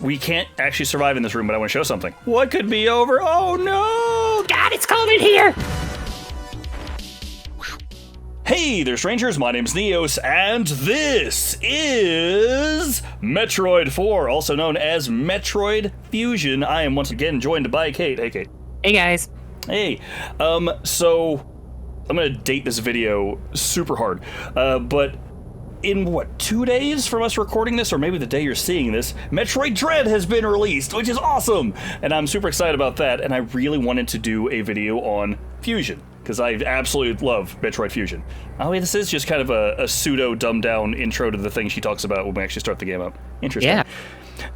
we can't actually survive in this room, but I want to show something. What could be over? Oh no! God, it's cold in here! Hey there, strangers. My name's Neos, and this is Metroid 4, also known as Metroid Fusion. I am once again joined by Kate. Hey, Kate. Hey, guys. Hey. So I'm gonna date this video super hard, but in, 2 days from us recording this, or maybe the day you're seeing this, Metroid Dread has been released, which is awesome! And I'm super excited about that, and I really wanted to do a video on Fusion, because I absolutely love Metroid Fusion. Oh, wait, this is just kind of a pseudo dumbed-down intro to the thing she talks about when we actually start the game up. Interesting. Yeah.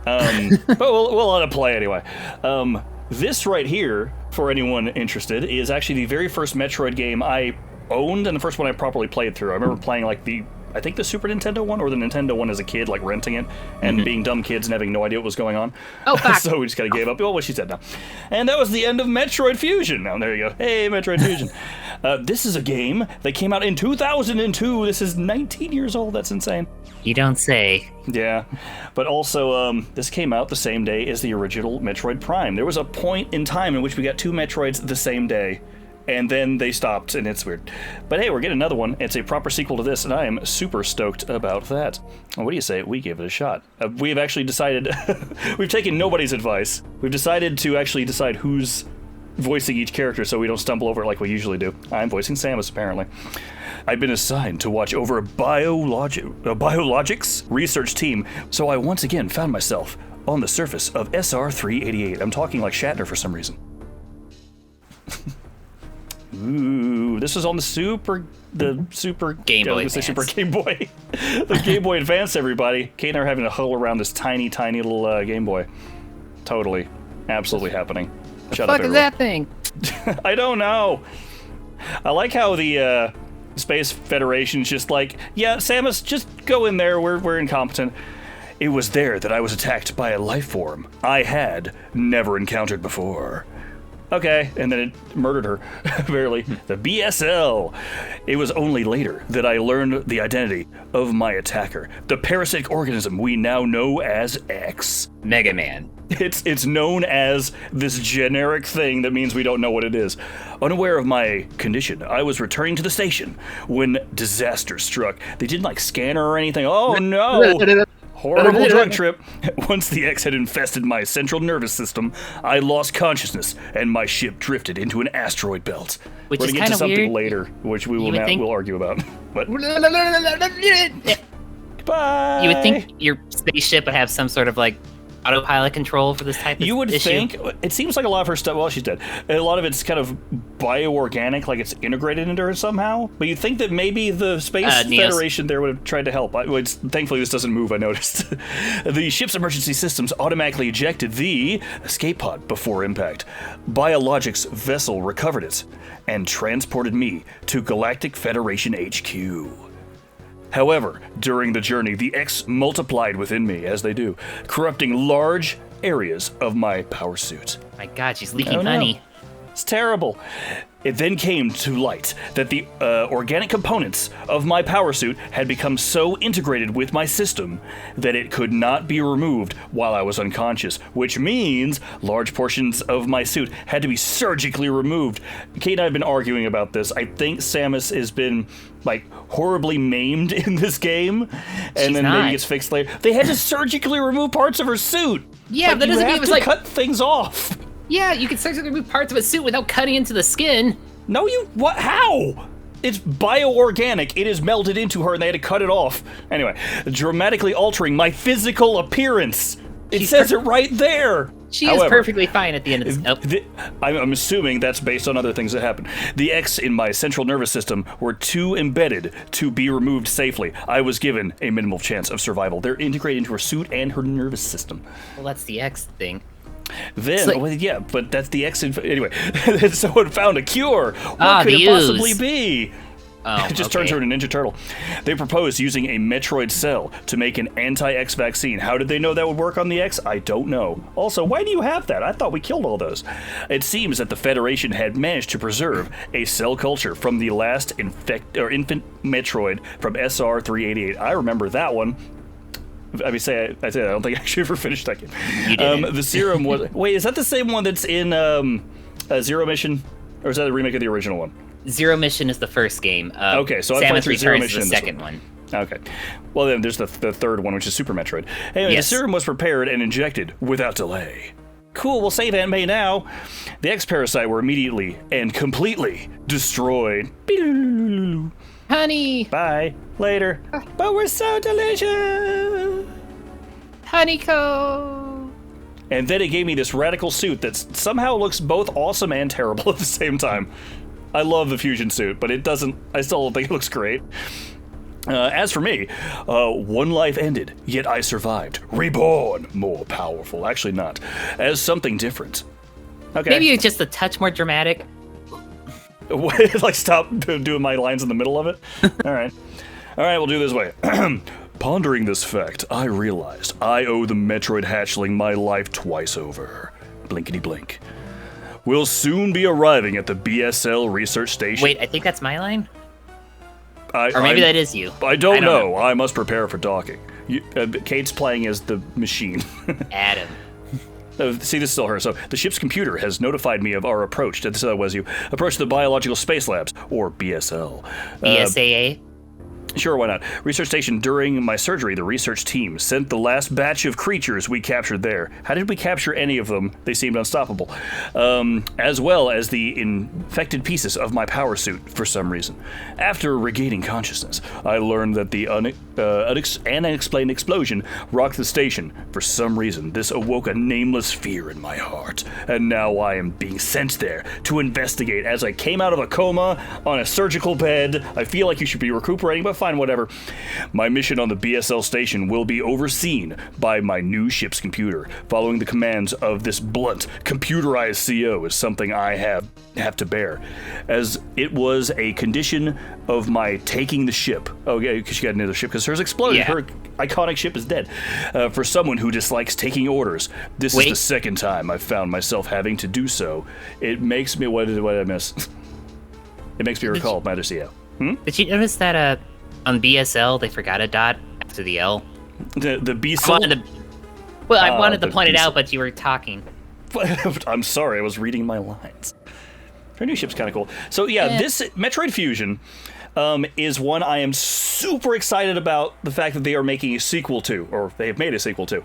But we'll let it play anyway. This right here, for anyone interested, is actually the very first Metroid game I owned, and the first one I properly played through. I remember playing, like, I think the Super Nintendo one, or the Nintendo one as a kid, like renting it, and being dumb kids and having no idea what was going on. Oh, fuck. So we just kind of gave up. Oh, what she said now. And that was the end of Metroid Fusion. Now, there you go. Hey, Metroid Fusion. This is a game that came out in 2002. This is 19 years old. That's insane. You don't say. Yeah. But also, this came out the same day as the original Metroid Prime. There was a point in time in which we got two Metroids the same day. And then they stopped, and it's weird. But hey, we're getting another one. It's a proper sequel to this, and I am super stoked about that. Well, what do you say we give it a shot? We have actually decided... we've taken nobody's advice. We've decided to actually decide who's voicing each character so we don't stumble over it like we usually do. I'm voicing Samus, apparently. I've been assigned to watch over a biologics research team, so I once again found myself on the surface of SR-388. I'm talking like Shatner for some reason. Ooh, this was on the Super Gameboy Advance. Super Game Boy. The Game Boy Advance, everybody. Kate and I are having to huddle around this tiny little Game Boy. Totally. Absolutely happening. Shut up, What the fuck is that thing? I don't know. I like how the Space Federation's just like, yeah, Samus, just go in there. We're incompetent. It was there that I was attacked by a life form I had never encountered before. Okay, and then it murdered her, barely. The BSL. It was only later that I learned the identity of my attacker, the parasitic organism we now know as X. Mega Man. It's known as this generic thing that means we don't know what it is. Unaware of my condition, I was returning to the station when disaster struck. They didn't, like, scan her or anything. Oh, no! Horrible drug trip. Once the X had infested my central nervous system, I lost consciousness, and my ship drifted into an asteroid belt. Which We're is gonna get to kinda something weird. later, which we'll argue about. But bye. You would think your spaceship would have some sort of, like, autopilot control for this type of issue. You would think. It seems like a lot of her stuff, well, she's dead. A lot of it's kind of bioorganic, like it's integrated into her somehow. But you'd think that maybe the Space Federation there would have tried to help. Thankfully, this doesn't move, I noticed. The ship's emergency systems automatically ejected the escape pod before impact. Biologics vessel recovered it and transported me to Galactic Federation HQ. However, during the journey, the X multiplied within me, as they do, corrupting large areas of my power suit. My God, she's leaking honey. It's terrible. It then came to light that the organic components of my power suit had become so integrated with my system that it could not be removed while I was unconscious, which means large portions of my suit had to be surgically removed. Kate and I have been arguing about this. I think Samus has been, like, horribly maimed in this game, and then maybe gets fixed later. They had to surgically remove parts of her suit. Yeah, that doesn't mean it was like cut things off. Yeah, you can surgically remove parts of a suit without cutting into the skin. No, what? How? It's bioorganic. It is melted into her, and they had to cut it off. Anyway, dramatically altering my physical appearance. It says it right there. She is perfectly fine at the end of this. I'm assuming that's based on other things that happened. The X in my central nervous system were too embedded to be removed safely. I was given a minimal chance of survival. They're integrated into her suit and her nervous system. Well, that's the X thing. Then, well, yeah, but that's the X. Anyway, someone found a cure. What could it possibly be? It just turns her into a Ninja Turtle. They proposed using a Metroid cell to make an anti-X vaccine. How did they know that would work on the X? I don't know. Also, why do you have that? I thought we killed all those. It seems that the Federation had managed to preserve a cell culture from the last infant Metroid from SR-388. I remember that one. I say I don't think I actually ever finished that game. You didn't. The serum was... Wait, is that the same one that's in Zero Mission? Or is that a remake of the original one? Zero Mission is the first game. Okay, so I played through Zero Mission. Is the second one. Okay. Well, then there's the third one, which is Super Metroid. Anyway, The serum was prepared and injected without delay. Cool, we'll save Aunt May now. The X-Parasite were immediately and completely destroyed. Honey! Bye. Later. But we're so delicious! Honeycomb! And then it gave me this radical suit that somehow looks both awesome and terrible at the same time. I love the fusion suit, but it doesn't... I still don't think it looks great. As for me, one life ended, yet I survived. Reborn, more powerful. Actually not. As something different. Okay. Maybe it's just a touch more dramatic. Like, stop doing my lines in the middle of it? All right. All right, we'll do it this way. Pondering this fact, I realized I owe the Metroid hatchling my life twice over. Blinkety blink. We'll soon be arriving at the BSL research station. Wait, I think that's my line? Or maybe that is you. I don't know. I must prepare for docking. Kate's playing as the machine. Adam. See, this is still her. So, the ship's computer has notified me of our approach to the Biological Space Labs, or BSL. BSAA? Sure, why not? Research station. During my surgery, the research team sent the last batch of creatures we captured there. How did we capture any of them? They seemed unstoppable. As well as the infected pieces of my power suit, for some reason. After regaining consciousness, I learned that the unexplained explosion rocked the station. For some reason, this awoke a nameless fear in my heart. And now I am being sent there to investigate. As I came out of a coma on a surgical bed, I feel like you should be recuperating, but fine, whatever. My mission on the BSL station will be overseen by my new ship's computer. Following the commands of this blunt, computerized CO is something I have to bear, as it was a condition of my taking the ship. Oh, yeah, because she got another ship, because hers exploded. Yeah. Her iconic ship is dead. For someone who dislikes taking orders, this is the second time I've found myself having to do so. It makes me... What did I miss? It makes me recall my other CO. Did you notice that on BSL they forgot a dot after the L? The BSL? I wanted to point it out, but you were talking. I'm sorry, I was reading my lines. Her new ship's kind of cool. So yeah, this Metroid Fusion is one I am super excited about the fact that they are making a sequel to, or they have made a sequel to,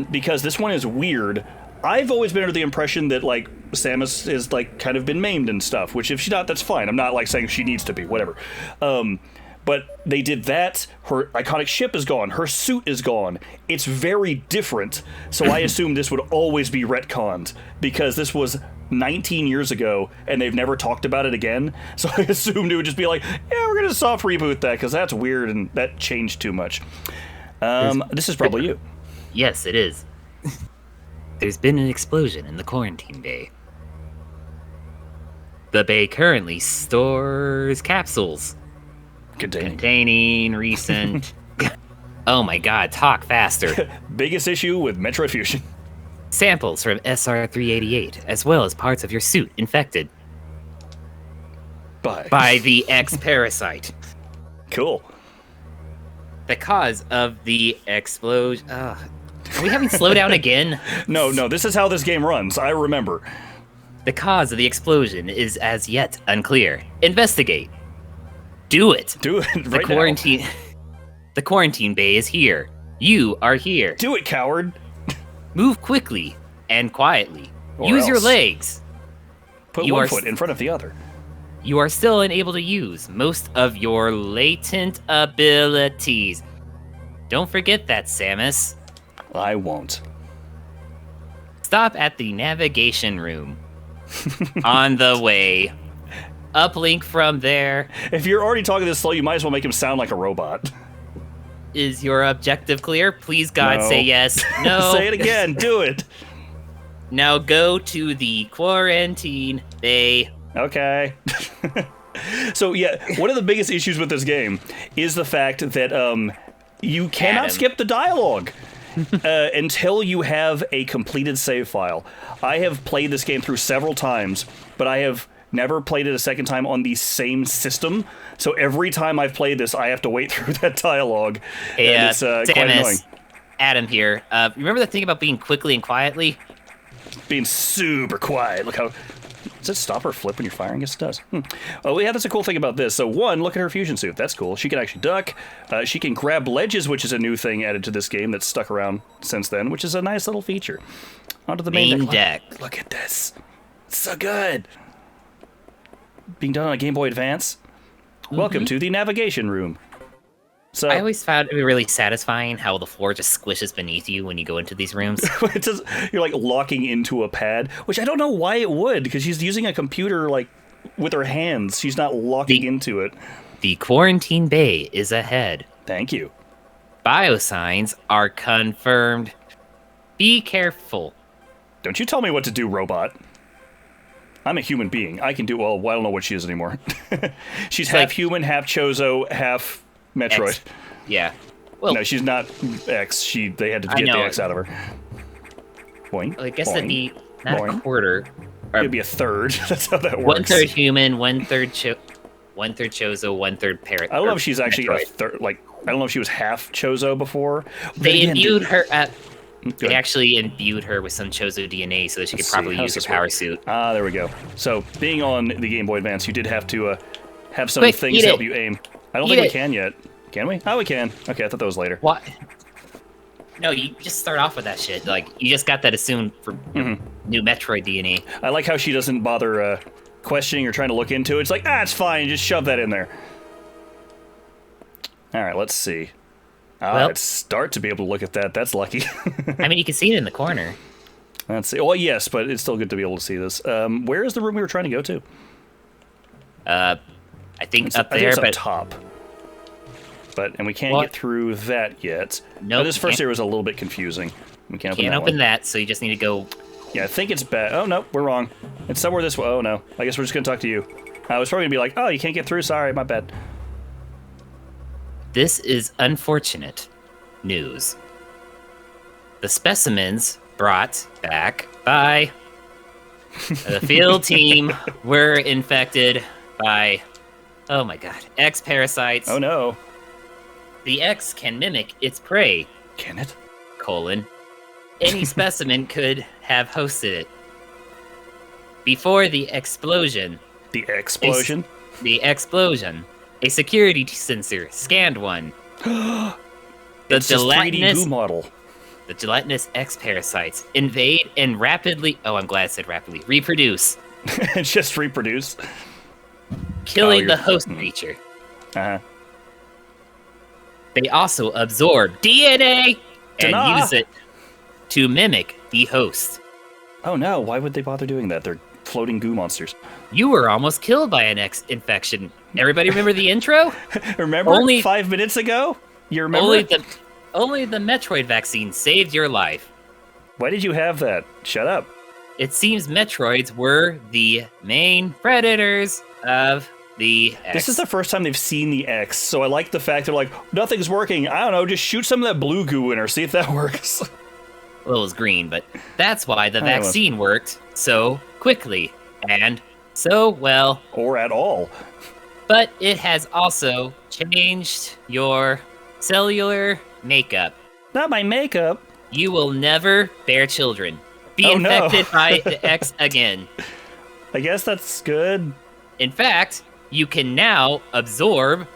because this one is weird. I've always been under the impression that, like, Samus is, like, kind of been maimed and stuff, which if she's not, that's fine. I'm not, like, saying she needs to be, whatever. But they did that. Her iconic ship is gone. Her suit is gone. It's very different. So I assumed this would always be retconned, because this was 19 years ago, and they've never talked about it again. So I assumed it would just be like, yeah, we're going to soft reboot that, because that's weird, and that changed too much. This is probably you. Yes, it is. There's been an explosion in the quarantine bay. The bay currently stores capsules. Containing recent... Oh my god, talk faster. Biggest issue with Metroid Fusion. Samples from SR-388, as well as parts of your suit infected. By the X-Parasite. Cool. The cause of the explosion... Are we having slowdown again? No, this is how this game runs. I remember. The cause of the explosion is as yet unclear. Investigate. Do it. Do it right now. The quarantine bay is here. You are here. Do it, coward. Move quickly and quietly. Or use else. your legs. Put one foot in front of the other. You are still unable to use most of your latent abilities. Don't forget that, Samus. I won't. Stop at the navigation room. On the way. Uplink from there. If you're already talking this slow, you might as well make him sound like a robot. Is your objective clear? Please, God, say yes. No. Say it again. Do it. Now go to the quarantine bay. Okay. So, yeah, one of the biggest issues with this game is the fact that you cannot skip the dialogue. Until you have a completed save file. I have played this game through several times, but I have never played it a second time on the same system. So every time I've played this, I have to wait through that dialogue. Yeah, and it's quite annoying. Adam here. Remember the thing about being quickly and quietly? Being super quiet. Look how... Does it stop or flip when you're firing? Yes, it does. Oh, yeah, that's a cool thing about this. So, one, look at her fusion suit. That's cool. She can actually duck. She can grab ledges, which is a new thing added to this game that's stuck around since then, which is a nice little feature. Onto the main deck. Look at this. It's so good. Being done on a Game Boy Advance. Welcome to the navigation room. So I always found it really satisfying how the floor just squishes beneath you when you go into these rooms. It's just, you're like locking into a pad, which I don't know why it would, because she's using a computer like with her hands. She's not locking into it. The quarantine bay is ahead. Thank you. Biosigns are confirmed. Be careful. Don't you tell me what to do, robot. I'm a human being. I can do, well, I don't know what she is anymore. She's half human, half Chozo, half Metroid. X. Yeah. Well, no, she's not X. They had to get the X out of her. Boing. I guess that'd be not boing. A quarter. It'd be a third. That's how that works. 1/3 human, 1/3 Chozo, 1/3 parrot. I don't know if she's actually Metroid. A third. Like, I don't know if she was half Chozo before. They imbued her. They actually imbued her with some Chozo DNA so that she could probably use her power suit. Ah, there we go. So, being on the Game Boy Advance, you did have to have some things to help you aim. I don't think we can yet. Can we? Oh, we can. Okay, I thought that was later. What? No, you just start off with that shit. Like, you just got that assumed for new Metroid DNA. I like how she doesn't bother questioning or trying to look into it. It's like, it's fine. Just shove that in there. All right, let's see. Well, it's start to be able to look at that. That's lucky. I mean, you can see it in the corner. Let's see. Well, yes, but it's still good to be able to see this. Where is the room we were trying to go to? I think up there, I think it's up top. And we can't get through that yet. No, nope, this first area was a little bit confusing. We can't open that, so you just need to go. Yeah, I think it's bad. Oh no, we're wrong. It's somewhere this way. Oh no, I guess we're just gonna talk to you. I was probably gonna be like, oh, you can't get through. Sorry, my bad. This is unfortunate news. The specimens brought back by the field team were infected by, oh my god, X parasites. Oh no. The X can mimic its prey. Can it? Any specimen could have hosted it. Before the explosion. The explosion? The explosion. A security sensor scanned one. It's a 3D goo model. The gelatinous X parasites invade and rapidly. Oh, I'm glad I said rapidly. Reproduce. Just reproduce. Killing the host creature. They also absorb DNA and use it to mimic the host. Oh no! Why would they bother doing that? They're floating goo monsters. You were almost killed by an X infection. Everybody remember the intro? Remember 5 minutes ago? You remember? Only the Metroid vaccine saved your life. Why did you have that? Shut up. It seems Metroids were the main predators of the X. This is the first time they've seen the X, so I like the fact they're like, nothing's working. I don't know, just shoot some of that blue goo in her, see if that works. Well, it was green, but that's why the vaccine worked so quickly and so well. Or at all. But it has also changed your cellular makeup. Not my makeup. You will never bear children. Be infected by the X again. I guess that's good. In fact, you can now absorb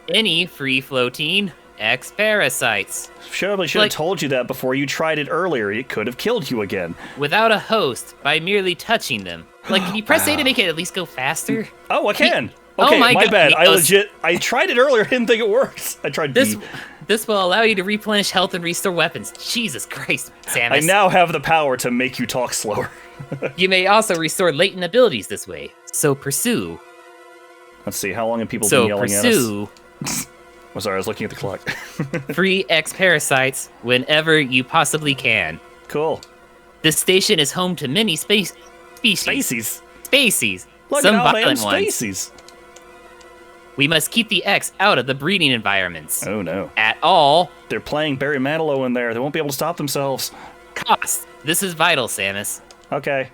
any free-floating X parasites. Surely should have told you that before you tried it earlier. It could have killed you again. Without a host, by merely touching them. Like, can you press A to make it at least go faster? Oh, I can. Okay, my bad. I tried it earlier. I didn't think it works. I tried B. This will allow you to replenish health and restore weapons. Jesus Christ, Samus. I now have the power to make you talk slower. You may also restore latent abilities this way. So pursue. Let's see, how long have people been yelling at us? Oh, sorry, I was looking at the clock. Free X parasites whenever you possibly can. Cool. This station is home to many species. Look some at all violent them species. We must keep the X out of the breeding environments. Oh no. At all. They're playing Barry Manilow in there. They won't be able to stop themselves. Cost. This is vital, Samus. Okay.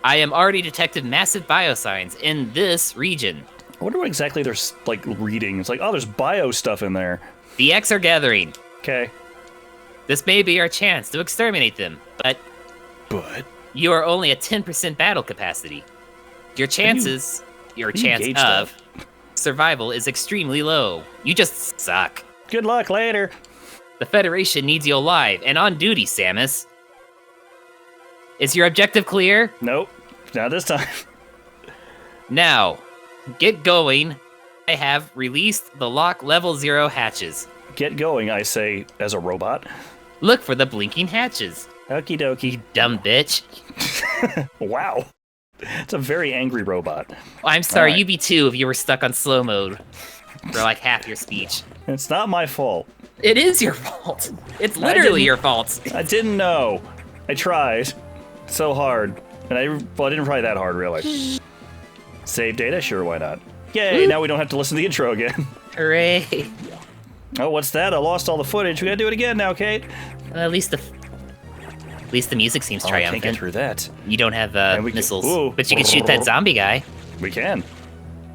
I am already detected massive biosigns in this region. I wonder what exactly they're, like, reading. It's like, oh, there's bio stuff in there. The X are gathering. Okay. This may be our chance to exterminate them, but you are only at 10% battle capacity. Your chances, of survival is extremely low. You just suck. Good luck later. The Federation needs you alive and on duty, Samus. Is your objective clear? Nope, not this time. Now, get going. I have released the lock level 0 hatches. Get going, I say, as a robot. Look for the blinking hatches. Okie dokie. You dumb bitch. Wow. It's a very angry robot. I'm sorry, right. You'd be too if you were stuck on slow mode for like half your speech. It's not my fault. It is your fault. It's literally your fault. I didn't know. I tried so hard. And I didn't try that hard, really. Save data? Sure, why not? Yay, now we don't have to listen to the intro again. Hooray. Oh, what's that? I lost all the footage. We gotta do it again now, Kate. At least the music seems triumphant. I can't get through that. You don't have missiles, but you can shoot that zombie guy. We can.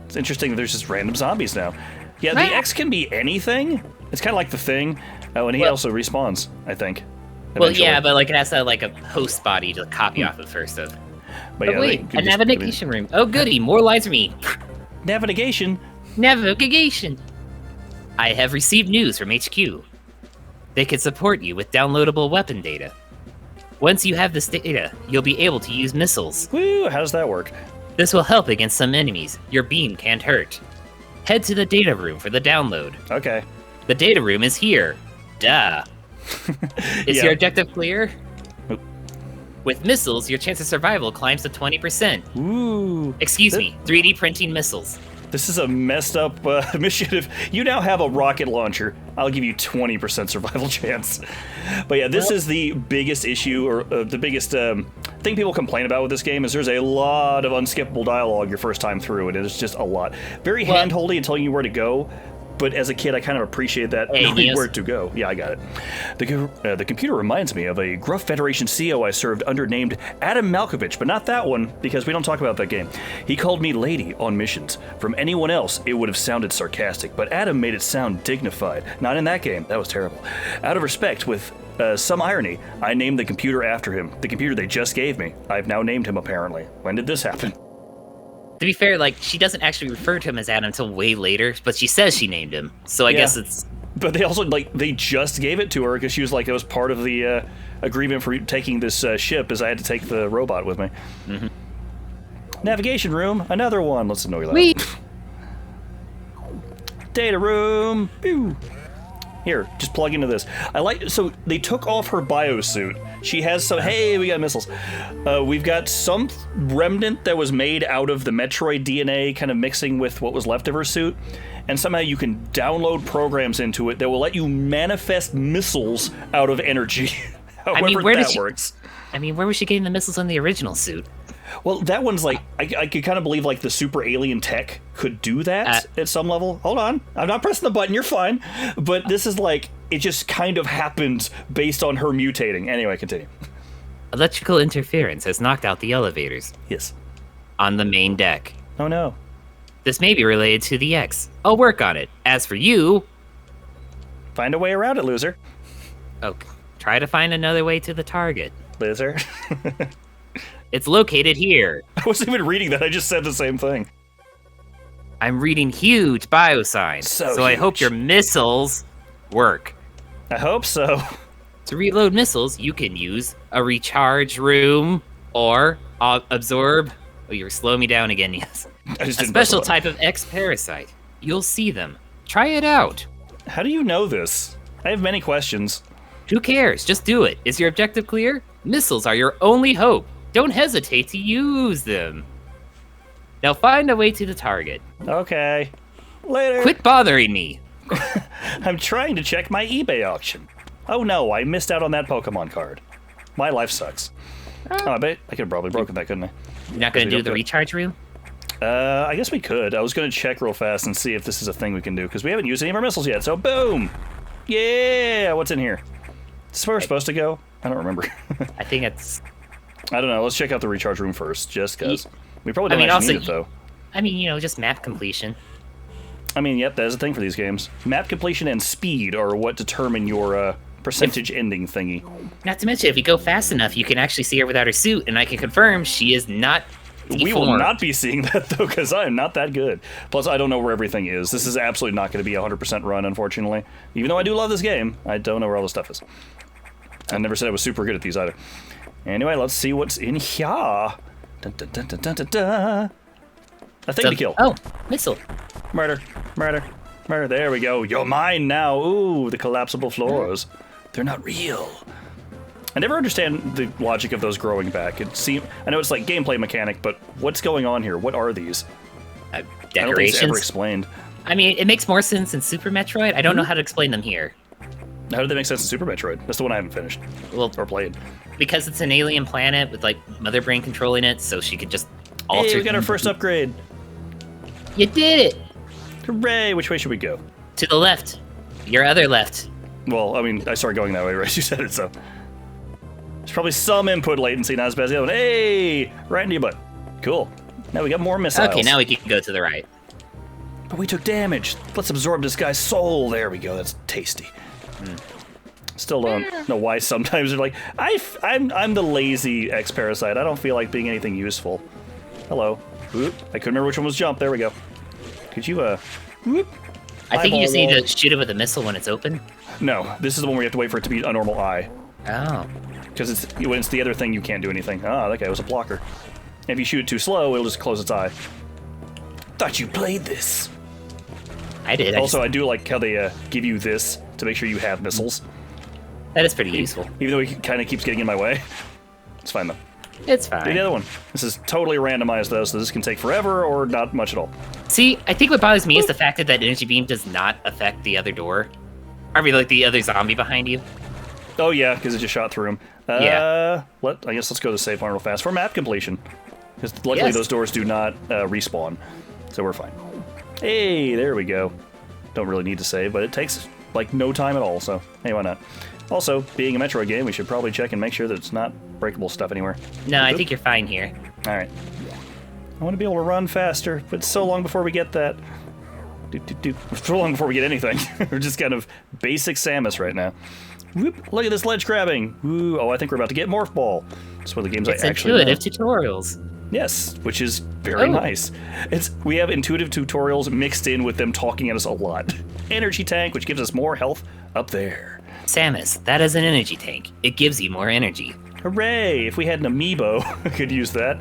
It's interesting that there's just random zombies now. Yeah, the X can be anything. It's kind of like the Thing. Oh, and he also respawns, I think. Eventually. Well, yeah, but like it has to have like a host body to copy off of first. But yeah, wait, a navigation room. Oh, goody, more lines for me. Navigation. I have received news from HQ. They can support you with downloadable weapon data. Once you have this data, you'll be able to use missiles. Woo, how does that work? This will help against some enemies. Your beam can't hurt. Head to the data room for the download. Okay. The data room is here. Duh. Is your objective clear? Oop. With missiles, your chance of survival climbs to 20%. Ooh. Excuse me, 3D printing missiles. This is a messed up mission. If you now have a rocket launcher, I'll give you 20% survival chance. But yeah, this is the biggest issue, or the biggest thing people complain about with this game is there's a lot of unskippable dialogue your first time through, and it's just a lot. Very hand-holdy and telling you where to go. But as a kid, I kind of appreciate that, knowing where to go. Yeah, I got it. The computer reminds me of a gruff Federation CO I served under named Adam Malkovich, but not that one, because we don't talk about that game. He called me lady on missions. From anyone else, it would have sounded sarcastic, but Adam made it sound dignified. Not in that game. That was terrible. Out of respect, with some irony, I named the computer after him. The computer they just gave me. I've now named him, apparently. When did this happen? To be fair, like, she doesn't actually refer to him as Adam until way later, but she says she named him. So I guess it's... But they also, like, they just gave it to her because she was like, it was part of the agreement for taking this ship, is I had to take the robot with me. Mm-hmm. Navigation room, another one. Let's ignore that. Data room. Pew. Here, just plug into this. So they took off her biosuit. She has some, hey, we got missiles. We've got some remnant that was made out of the Metroid DNA kind of mixing with what was left of her suit. And somehow you can download programs into it that will let you manifest missiles out of energy. However that works. I mean, where was she getting the missiles on the original suit? Well, that one's like, I could kind of believe like the super alien tech could do that at some level. Hold on, I'm not pressing the button, you're fine. But this is like, it just kind of happened based on her mutating. Anyway, continue. Electrical interference has knocked out the elevators. Yes. On the main deck. Oh no. This may be related to the X. I'll work on it. As for you... Find a way around it, loser. Oh, try to find another way to the target. Loser. It's located here. I wasn't even reading that, I just said the same thing. I'm reading huge biosigns, so I hope your missiles work. I hope so. To reload missiles, you can use a recharge room or absorb... Oh, you're slowing me down again, yes. A special type of X-parasite. You'll see them. Try it out. How do you know this? I have many questions. Who cares? Just do it. Is your objective clear? Missiles are your only hope. Don't hesitate to use them. Now find a way to the target. Okay. Later. Quit bothering me. I'm trying to check my eBay auction. Oh no, I missed out on that Pokemon card. My life sucks. Oh, I bet I could have probably broken that, couldn't I? You're not going to do the recharge room? I guess we could. I was going to check real fast and see if this is a thing we can do, because we haven't used any of our missiles yet, so boom! Yeah! What's in here? Is this where we're supposed to go? I don't remember. I think it's... I don't know. Let's check out the recharge room first, just because. We probably don't actually need it, though. I mean, you know, just map completion. I mean, yep, that is a thing for these games. Map completion and speed are what determine your percentage ending thingy. Not to mention, if we go fast enough, you can actually see her without her suit, and I can confirm she is not deformed. We will not be seeing that, though, because I am not that good. Plus, I don't know where everything is. This is absolutely not going to be a 100% run, unfortunately. Even though I do love this game, I don't know where all the stuff is. I never said I was super good at these either. Anyway, let's see what's in here. Dun, dun, dun, dun, dun, dun, dun. A thing to kill. Oh, missile. Murder, murder, murder. There we go. You're mine now. Ooh, the collapsible floors. They're not real. I never understand the logic of those growing back. I know it's like gameplay mechanic, but what's going on here? What are these? Decorations. I don't think it's ever explained. I mean, it makes more sense in Super Metroid. I don't know how to explain them here. How do they make sense in Super Metroid? That's the one I haven't finished. Well, or played. Because it's an alien planet with like Mother Brain controlling it, so she could just alter. Hey, we got our first upgrade. You did it! Hooray! Which way should we go? To the left. Your other left. Well, I mean, I started going that way, right? You said it, so. There's probably some input latency, not as bad as the other one. Hey! Right into your butt. Cool. Now we got more missiles. Okay, now we can go to the right. But we took damage. Let's absorb this guy's soul. There we go. That's tasty. Still don't know why sometimes they're like, I'm the lazy ex-parasite. I don't feel like being anything useful. Hello. Whoop. I couldn't remember which one was jump. There we go. Could you, whoop. I think you just need to shoot it with a missile when it's open. No, this is the one where you have to wait for it to be a normal eye. Oh. Because when it's the other thing, you can't do anything. Ah, that guy was a blocker. And if you shoot it too slow, it'll just close its eye. Thought you played this. I did. I do like how they give you this to make sure you have missiles. That is pretty useful. Even though he kind of keeps getting in my way. It's fine, though. It's fine. Do the other one. This is totally randomized, though, so this can take forever or not much at all. See, I think what bothers me is the fact that that energy beam does not affect the other door. I mean, like the other zombie behind you. Oh, yeah, because it just shot through him. Yeah. I guess let's go to the save point real fast for map completion. Because luckily those doors do not respawn, so we're fine. Hey, there we go. Don't really need to save, but it takes, like, no time at all, so hey, why not? Also, being a Metroid game, we should probably check and make sure that it's not breakable stuff anywhere. No, I think you're fine here. All right. I want to be able to run faster, but it's so long before we get that. So long before we get anything. We're just kind of basic Samus right now. Whoop, look at this ledge grabbing. Ooh, oh, I think we're about to get Morph Ball. It's one of the games I actually intuitive tutorials. Yes, which is very nice. We have intuitive tutorials mixed in with them talking at us a lot. Energy tank, which gives us more health up there. Samus, that is an energy tank. It gives you more energy. Hooray! If we had an amiibo, I could use that.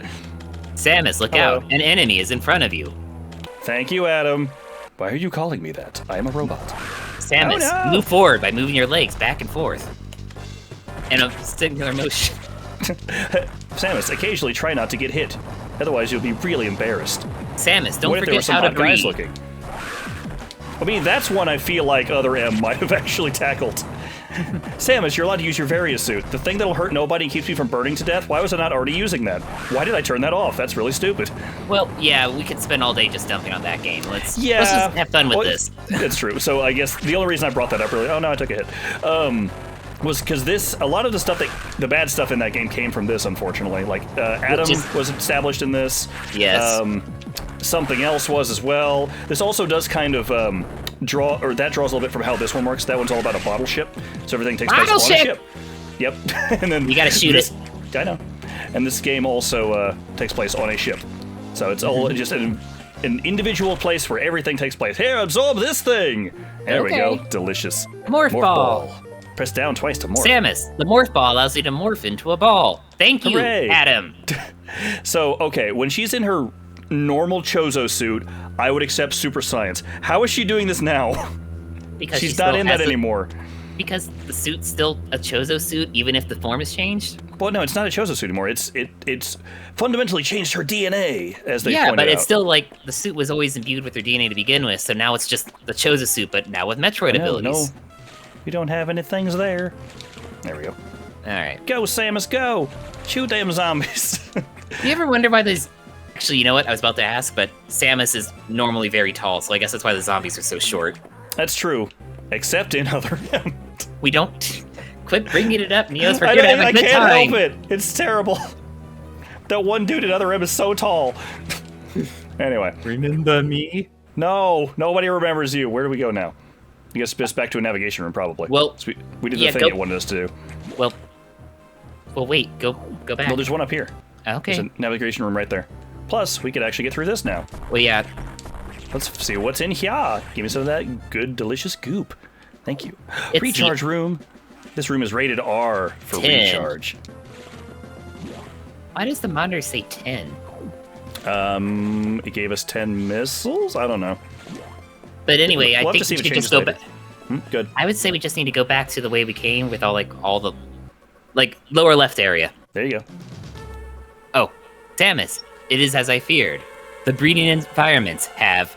Samus, look out. An enemy is in front of you. Thank you, Adam. Why are you calling me that? I am a robot. Samus, move forward by moving your legs back and forth. In a singular motion. Samus, occasionally try not to get hit. Otherwise, you'll be really embarrassed. Samus, don't forget how to breathe. Guys looking? I mean, that's one I feel like Other M might have actually tackled. Samus, you're allowed to use your Various suit. The thing that'll hurt nobody and keeps me from burning to death? Why was I not already using that? Why did I turn that off? That's really stupid. Well, yeah, we could spend all day just dumping on that game. Let's just have fun with this. It's true. So I guess the only reason I brought that up really, oh no, I took a hit, was because a lot of the bad stuff in that game came from this, unfortunately. Like, Adam was established in this. Yes. Something else was as well. This also does kind of draws a little bit from how this one works. That one's all about a bottle ship, so everything takes place on a ship. Yep. And then you gotta shoot it. I know. And this game also takes place on a ship, so it's all just an individual place where everything takes place. Here, absorb this thing. There we go. Delicious. Morph ball. Press down twice to morph. Samus, the morph ball allows you to morph into a ball. Thank you, Adam. So, okay, when she's in her normal Chozo suit, I would accept super science. How is she doing this now? Because she's not in that anymore. Because the suit's still a Chozo suit, even if the form has changed? Well, no, it's not a Chozo suit anymore. It's fundamentally changed her DNA, as they pointed out. Yeah, but it's still like the suit was always imbued with her DNA to begin with, so now it's just the Chozo suit, but now with Metroid abilities. No, we don't have any things there. There we go. All right. Go, Samus, go! Shoot them zombies. You ever wonder why there's... Actually, you know what? I was about to ask, but Samus is normally very tall, so I guess that's why the zombies are so short. That's true. Except in Other M. We don't... Quit bringing it up, Neos. We're gonna have a good time. I can't help it. It's terrible. That one dude in Other M is so tall. Anyway. Remember me? No, nobody remembers you. Where do we go now? You guys spit us back to a navigation room, probably. Well, so we did the thing it wanted us to do. Well, wait, go back. Well, there's one up here. Okay. There's a navigation room right there. Plus, we could actually get through this now. Well, yeah. Let's see what's in here. Give me some of that good, delicious goop. Thank you. It's Recharge room. This room is rated R for 10. recharge. Why does the monitor say 10? It gave us 10 missiles? I don't know. But anyway, we'll I think we could just go back. Good. I would say we just need to go back to the way we came with all the lower left area. There you go. Oh, Samus, it is as I feared. The breeding environments have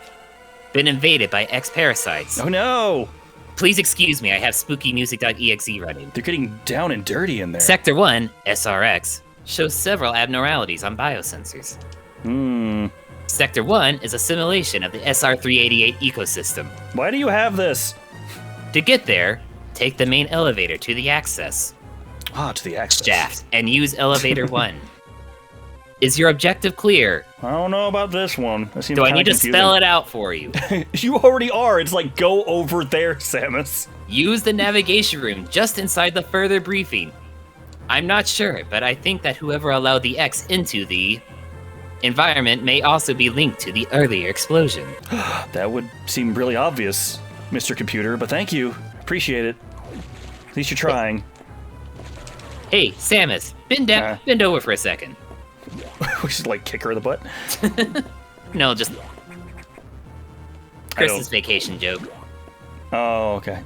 been invaded by X-parasites. Oh no! Please excuse me, I have spookymusic.exe running. They're getting down and dirty in there. Sector 1, SRX, shows several abnormalities on biosensors. Sector 1 is a simulation of the SR-388 ecosystem. Why do you have this? To get there, take the main elevator to the access to the access shaft and use elevator 1. Is your objective clear? I don't know about this one. That seems Do I need to confusing. spell it out for you? You already are. It's like, go over there, Samus. Use the navigation room just inside the further briefing. I'm not sure, but I think that whoever allowed the X into the environment may also be linked to the earlier explosion. That would seem really obvious, Mr. Computer, but thank you. Appreciate it. At least you're trying. Hey, Samus, bend over for a second. We should, like, kick her in the butt? No, just Christmas vacation joke. Oh, okay.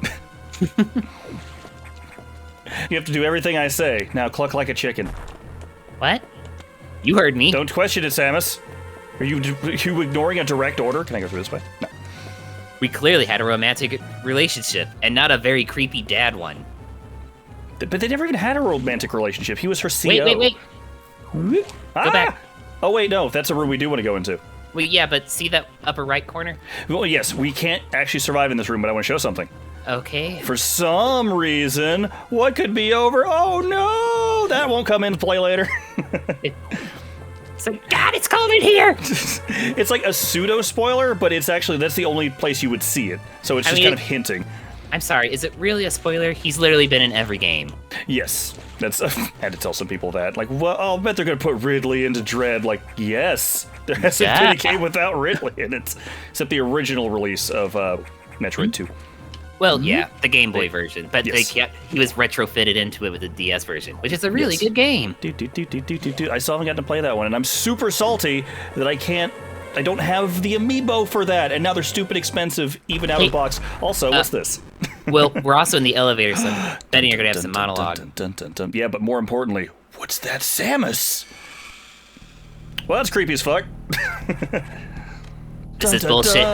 You have to do everything I say. Now cluck like a chicken. What? You heard me. Don't question it, Samus. Are you ignoring a direct order? Can I go through this way? No. We clearly had a romantic relationship, and not a very creepy dad one. But they never even had a romantic relationship. He was her CO. Wait. Go back. Oh, wait, no. That's a room we do want to go into. Well, yeah, but see that upper right corner? Well, yes, we can't actually survive in this room, but I want to show something. Okay. For some reason, what could be over? Oh, no! That won't come into play later. So, God, it's cold in here! It's like a pseudo-spoiler, but it's actually, that's the only place you would see it. So it's just kind of hinting. I'm sorry, is it really a spoiler? He's literally been in every game. Yes. That's, I had to tell some people that. Like, well, I'll bet they're going to put Ridley into Dread. Like, yes. There hasn't been a game without Ridley in it. Except the original release of Metroid 2. Well, yeah, the Game Boy version, but yes. He was retrofitted into it with the DS version, which is a really good game. I still haven't gotten to play that one, and I'm super salty that I don't have the amiibo for that, and now they're stupid expensive, even out of the box. Also, what's this? Well, we're also in the elevator, so then you're gonna have some monologue. Yeah, but more importantly, what's that, Samus? Well, that's creepy as fuck. This is bullshit.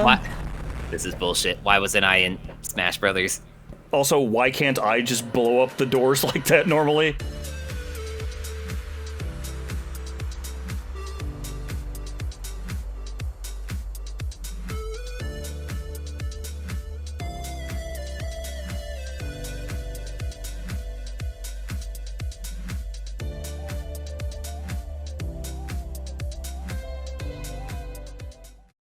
This is bullshit. Why wasn't I in Smash Brothers? Also, why can't I just blow up the doors like that normally?